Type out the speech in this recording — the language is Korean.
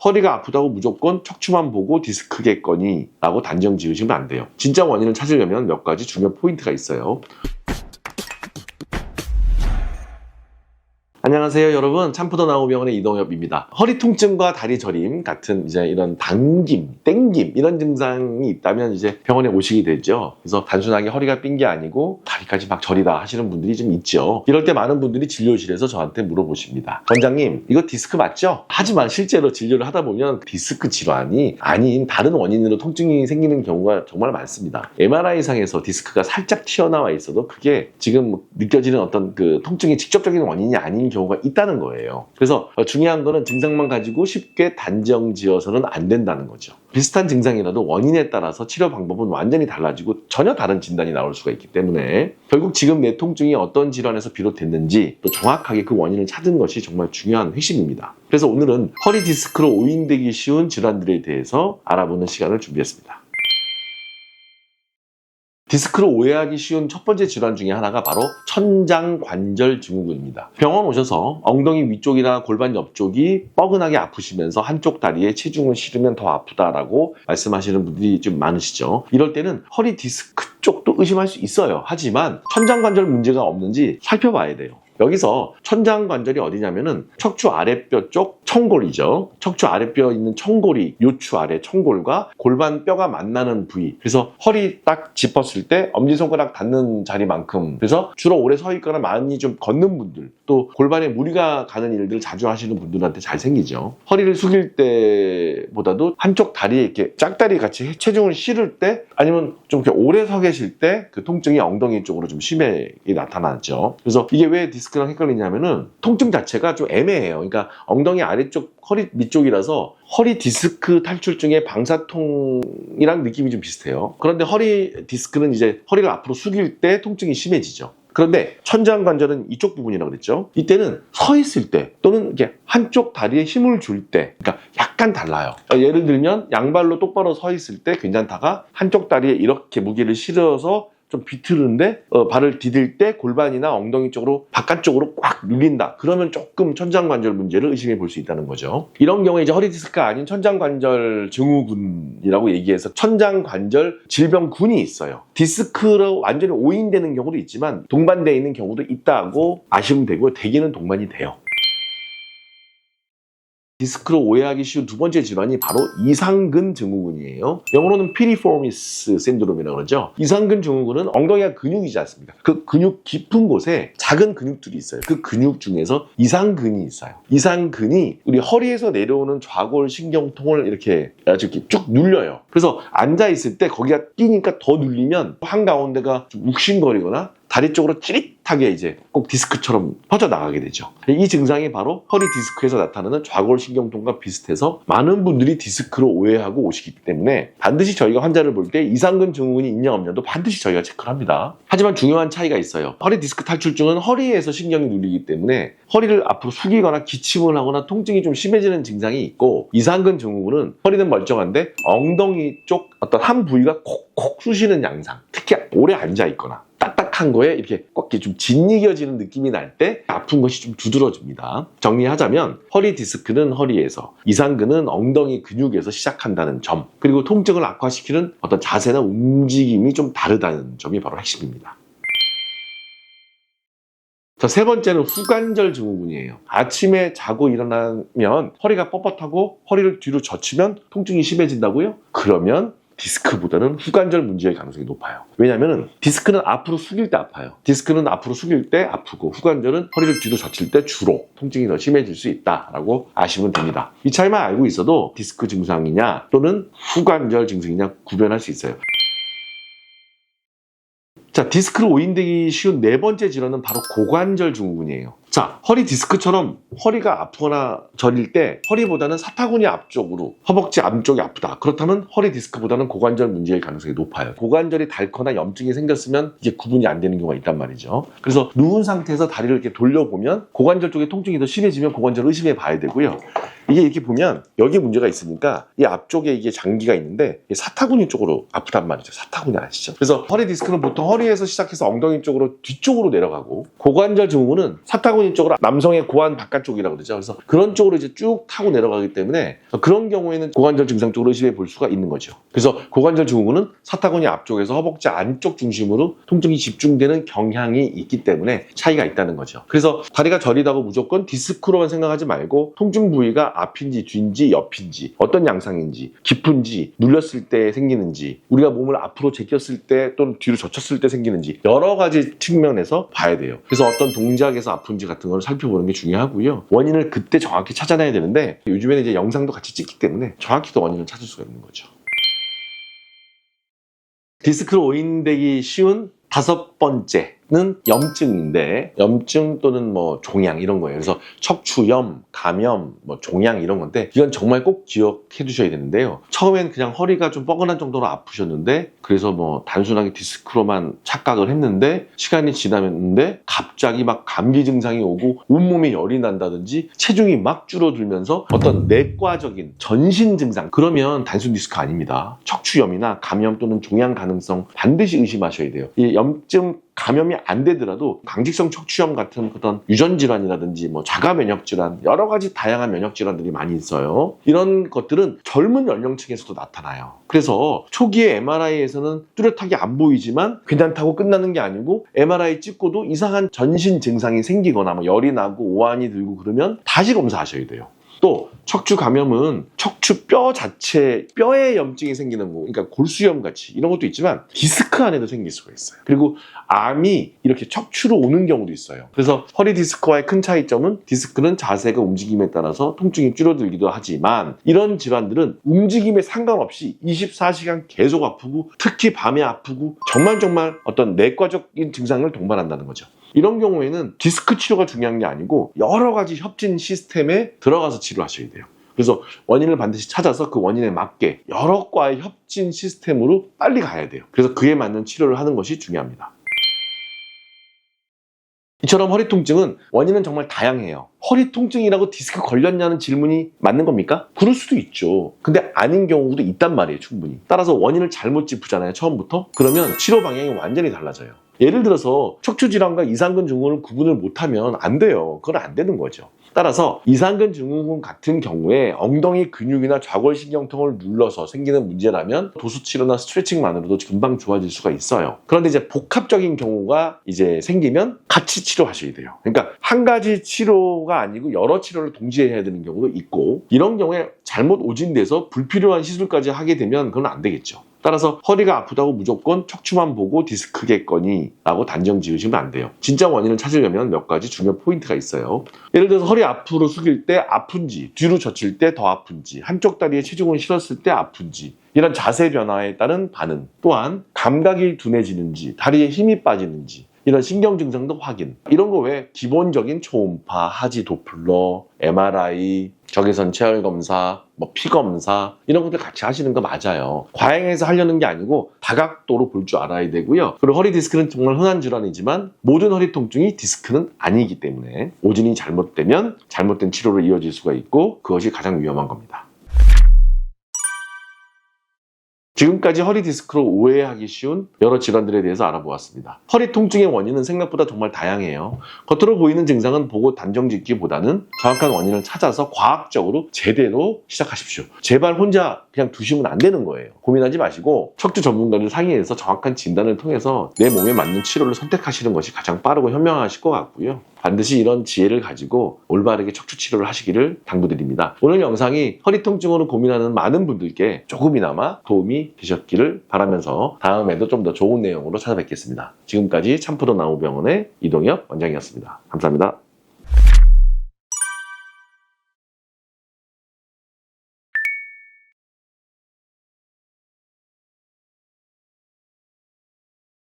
허리가 아프다고 무조건 척추만 보고 디스크겠거니 라고 단정 지으시면 안 돼요. 진짜 원인을 찾으려면 몇 가지 중요 포인트가 있어요. 안녕하세요 여러분, 참푸더나우병원의 이동엽입니다. 허리 통증과 다리 저림 같은 이제 이런 당김, 땡김 이런 증상이 있다면 이제 병원에 오시게 되죠. 그래서 단순하게 허리가 삔 게 아니고 다리까지 막 저리다 하시는 분들이 좀 있죠. 이럴 때 많은 분들이 진료실에서 저한테 물어보십니다. 원장님, 이거 디스크 맞죠? 하지만 실제로 진료를 하다 보면 디스크 질환이 아닌 다른 원인으로 통증이 생기는 경우가 정말 많습니다. MRI상에서 디스크가 살짝 튀어나와 있어도 그게 지금 느껴지는 어떤 그 통증의 직접적인 원인이 아닌 경우가 있다는 거예요. 그래서 중요한 거는 증상만 가지고 쉽게 단정 지어서는 안 된다는 거죠. 비슷한 증상이라도 원인에 따라서 치료 방법은 완전히 달라지고 전혀 다른 진단이 나올 수가 있기 때문에 결국 지금 내 통증이 어떤 질환에서 비롯됐는지 또 정확하게 그 원인을 찾는 것이 정말 중요한 핵심입니다. 그래서 오늘은 허리 디스크로 오인되기 쉬운 질환들에 대해서 알아보는 시간을 준비했습니다. 디스크로 오해하기 쉬운 첫 번째 질환 중에 하나가 바로 천장관절 증후군입니다. 병원 오셔서 엉덩이 위쪽이나 골반 옆쪽이 뻐근하게 아프시면서 한쪽 다리에 체중을 실으면 더 아프다라고 말씀하시는 분들이 좀 많으시죠. 이럴 때는 허리 디스크 쪽도 의심할 수 있어요. 하지만 천장관절 문제가 없는지 살펴봐야 돼요. 여기서 천장관절이 어디냐면은 척추 아랫뼈 쪽 청골이죠. 척추 아랫뼈 있는 청골이 요추 아래 청골과 골반 뼈가 만나는 부위. 그래서 허리 딱 짚었을 때 엄지손가락 닿는 자리만큼. 그래서 주로 오래 서 있거나 많이 좀 걷는 분들, 또 골반에 무리가 가는 일들 자주 하시는 분들한테 잘 생기죠. 허리를 숙일 때보다도 한쪽 다리에 이렇게 짝다리 같이 체중을 실을 때, 아니면 좀 이렇게 오래 서 계실 때 그 통증이 엉덩이 쪽으로 좀 심하게 나타나죠. 그래서 이게 왜 디스크랑 헷갈리냐면은 통증 자체가 좀 애매해요. 그러니까 엉덩이 아래쪽 허리 밑쪽이라서 허리 디스크 탈출증의 방사통이랑 느낌이 좀 비슷해요. 그런데 허리 디스크는 이제 허리를 앞으로 숙일 때 통증이 심해지죠. 그런데 천장관절은 이쪽 부분이라고 그랬죠. 이때는 서 있을 때 또는 이렇게 한쪽 다리에 힘을 줄 때, 그러니까 약간 달라요. 예를 들면 양발로 똑바로 서 있을 때 괜찮다가 한쪽 다리에 이렇게 무게를 실어서 좀 비틀는데 발을 디딜 때 골반이나 엉덩이 쪽으로 바깥쪽으로 꽉 눌린다. 그러면 조금 천장관절 문제를 의심해 볼 수 있다는 거죠. 이런 경우에 이제 허리 디스크가 아닌 천장관절 증후군이라고 얘기해서 천장관절 질병군이 있어요. 디스크로 완전히 오인되는 경우도 있지만 동반되어 있는 경우도 있다고 아시면 되고 대개는 동반이 돼요. 디스크로 오해하기 쉬운 두 번째 질환이 바로 이상근 증후군이에요. 영어로는 피리포미스 신드롬이라고 그러죠. 이상근 증후군은 엉덩이가 근육이지 않습니까? 그 근육 깊은 곳에 작은 근육들이 있어요. 그 근육 중에서 이상근이 있어요. 이상근이 우리 허리에서 내려오는 좌골 신경통을 이렇게 쭉 눌려요. 그래서 앉아있을 때 거기가 끼니까 더 눌리면 한가운데가 좀 욱신거리거나 다리 쪽으로 찌릿하게 이제 꼭 디스크처럼 퍼져나가게 되죠. 이 증상이 바로 허리 디스크에서 나타나는 좌골신경통과 비슷해서 많은 분들이 디스크로 오해하고 오시기 때문에 반드시 저희가 환자를 볼 때 이상근 증후군이 있냐 없냐도 반드시 저희가 체크를 합니다. 하지만 중요한 차이가 있어요. 허리 디스크 탈출증은 허리에서 신경이 눌리기 때문에 허리를 앞으로 숙이거나 기침을 하거나 통증이 좀 심해지는 증상이 있고, 이상근 증후군은 허리는 멀쩡한데 엉덩이 쪽 어떤 한 부위가 콕콕 쑤시는 양상, 특히 오래 앉아있거나 딱딱한 거에 이렇게 꽉 좀 짓이겨지는 느낌이 날 때 아픈 것이 좀 두드러집니다. 정리하자면 허리 디스크는 허리에서, 이상근은 엉덩이 근육에서 시작한다는 점, 그리고 통증을 악화시키는 어떤 자세나 움직임이 좀 다르다는 점이 바로 핵심입니다. 자, 세 번째는 후관절 증후군이에요. 아침에 자고 일어나면 허리가 뻣뻣하고 허리를 뒤로 젖히면 통증이 심해진다고요? 그러면 디스크보다는 후관절 문제의 가능성이 높아요. 왜냐하면 디스크는 앞으로 숙일 때 아파요. 디스크는 앞으로 숙일 때 아프고, 후관절은 허리를 뒤로 젖힐 때 주로 통증이 더 심해질 수 있다라고 아시면 됩니다. 이 차이만 알고 있어도 디스크 증상이냐 또는 후관절 증상이냐 구별할 수 있어요. 자, 디스크로 오인되기 쉬운 네 번째 질환은 바로 고관절 증후군이에요. 자, 허리 디스크처럼 허리가 아프거나 저릴 때 허리보다는 사타구니 앞쪽으로, 허벅지 앞쪽이 아프다. 그렇다면 허리 디스크보다는 고관절 문제일 가능성이 높아요. 고관절이 닳거나 염증이 생겼으면 이게 구분이 안 되는 경우가 있단 말이죠. 그래서 누운 상태에서 다리를 이렇게 돌려보면 고관절 쪽에 통증이 더 심해지면 고관절을 의심해 봐야 되고요. 이게 이렇게 보면 여기 문제가 있으니까 이 앞쪽에 이게 장기가 있는데 사타구니 쪽으로 아프단 말이죠. 사타구니 아시죠? 그래서 허리 디스크는 보통 허리에서 시작해서 엉덩이 쪽으로 뒤쪽으로 내려가고, 고관절 증후군은 사타구니 쪽으로, 남성의 고환 바깥쪽이라고 그러죠. 그래서 그런 쪽으로 이제 쭉 타고 내려가기 때문에 그런 경우에는 고관절 증상 쪽으로 의심해 볼 수가 있는 거죠. 그래서 고관절 증후군은 사타구니 앞쪽에서 허벅지 안쪽 중심으로 통증이 집중되는 경향이 있기 때문에 차이가 있다는 거죠. 그래서 다리가 저리다고 무조건 디스크로만 생각하지 말고 통증 부위가 앞인지 뒤인지 옆인지 어떤 양상인지 깊은지 눌렸을 때 생기는지 우리가 몸을 앞으로 제꼈을 때 또는 뒤로 젖혔을 때 생기는지 여러 가지 측면에서 봐야 돼요. 그래서 어떤 동작에서 아픈지 같은 걸 살펴보는 게 중요하고요. 원인을 그때 정확히 찾아내야 되는데 요즘에는 이제 영상도 같이 찍기 때문에 정확히 또 원인을 찾을 수가 있는 거죠. 디스크로 오인되기 쉬운 5번째는 염증인데, 염증 또는 뭐 종양 이런 거예요. 그래서 척추염, 감염, 뭐 종양 이런 건데 이건 정말 꼭 기억해 두셔야 되는데요. 처음엔 그냥 허리가 좀 뻐근한 정도로 아프셨는데 그래서 뭐 단순하게 디스크로만 착각을 했는데 시간이 지나는데 갑자기 막 감기 증상이 오고 온몸에 열이 난다든지 체중이 막 줄어들면서 어떤 내과적인 전신 증상, 그러면 단순 디스크 아닙니다. 척추염이나 감염 또는 종양 가능성 반드시 의심하셔야 돼요. 이 염증 감염이 안 되더라도 강직성 척추염 같은 어떤 유전 질환이라든지 뭐 자가 면역 질환, 여러 가지 다양한 면역 질환들이 많이 있어요. 이런 것들은 젊은 연령층에서도 나타나요. 그래서 초기에 MRI에서는 뚜렷하게 안 보이지만 괜찮다고 끝나는 게 아니고 MRI 찍고도 이상한 전신 증상이 생기거나 뭐 열이 나고 오한이 들고 그러면 다시 검사하셔야 돼요. 또 척추 감염은 척추 뼈 자체, 뼈에 염증이 생기는 거, 그러니까 골수염 같이 이런 것도 있지만 디스크 안에도 생길 수가 있어요. 그리고 암이 이렇게 척추로 오는 경우도 있어요. 그래서 허리 디스크와의 큰 차이점은 디스크는 자세가 움직임에 따라서 통증이 줄어들기도 하지만 이런 질환들은 움직임에 상관없이 24시간 계속 아프고 특히 밤에 아프고 정말 어떤 내과적인 증상을 동반한다는 거죠. 이런 경우에는 디스크 치료가 중요한 게 아니고 여러 가지 협진 시스템에 들어가서 치료하셔야 돼요. 그래서 원인을 반드시 찾아서 그 원인에 맞게 여러 과의 협진 시스템으로 빨리 가야 돼요. 그래서 그에 맞는 치료를 하는 것이 중요합니다. 이처럼 허리 통증은 원인은 정말 다양해요. 허리 통증이라고 디스크 걸렸냐는 질문이 맞는 겁니까? 그럴 수도 있죠. 근데 아닌 경우도 있단 말이에요, 충분히. 따라서 원인을 잘못 짚으잖아요, 처음부터. 그러면 치료 방향이 완전히 달라져요. 예를 들어서 척추질환과 이상근 증후군을 구분을 못하면 안 돼요. 그건 안 되는 거죠. 따라서 이상근 증후군 같은 경우에 엉덩이 근육이나 좌골신경통을 눌러서 생기는 문제라면 도수치료나 스트레칭만으로도 금방 좋아질 수가 있어요. 그런데 이제 복합적인 경우가 이제 생기면 같이 치료하셔야 돼요. 그러니까 한 가지 치료가 아니고 여러 치료를 동시에 해야 되는 경우도 있고, 이런 경우에 잘못 오진돼서 불필요한 시술까지 하게 되면 그건 안 되겠죠. 따라서 허리가 아프다고 무조건 척추만 보고 디스크겠거니 라고 단정 지으시면 안 돼요. 진짜 원인을 찾으려면 몇 가지 중요 포인트가 있어요. 예를 들어서 허리 앞으로 숙일 때 아픈지, 뒤로 젖힐 때 더 아픈지, 한쪽 다리에 체중을 실었을 때 아픈지, 이런 자세 변화에 따른 반응, 또한 감각이 둔해지는지, 다리에 힘이 빠지는지, 이런 신경 증상도 확인. 이런 거 외에 기본적인 초음파, 하지 도플러, MRI, 적외선 체열 검사, 뭐 피 검사 이런 것들 같이 하시는 거 맞아요. 과잉해서 하려는 게 아니고 다각도로 볼 줄 알아야 되고요. 그리고 허리 디스크는 정말 흔한 질환이지만 모든 허리 통증이 디스크는 아니기 때문에 오진이 잘못되면 잘못된 치료로 이어질 수가 있고 그것이 가장 위험한 겁니다. 지금까지 허리 디스크로 오해하기 쉬운 여러 질환들에 대해서 알아보았습니다. 허리 통증의 원인은 생각보다 정말 다양해요. 겉으로 보이는 증상은 보고 단정 짓기보다는 정확한 원인을 찾아서 과학적으로 제대로 시작하십시오. 제발 혼자 그냥 두시면 안 되는 거예요. 고민하지 마시고 척추 전문가를 상의해서 정확한 진단을 통해서 내 몸에 맞는 치료를 선택하시는 것이 가장 빠르고 현명하실 것 같고요. 반드시 이런 지혜를 가지고 올바르게 척추 치료를 하시기를 당부드립니다. 오늘 영상이 허리 통증으로 고민하는 많은 분들께 조금이나마 도움이 되셨기를 바라면서 다음에도 좀 더 좋은 내용으로 찾아뵙겠습니다. 지금까지 참프로 나우병원의 이동엽 원장이었습니다. 감사합니다.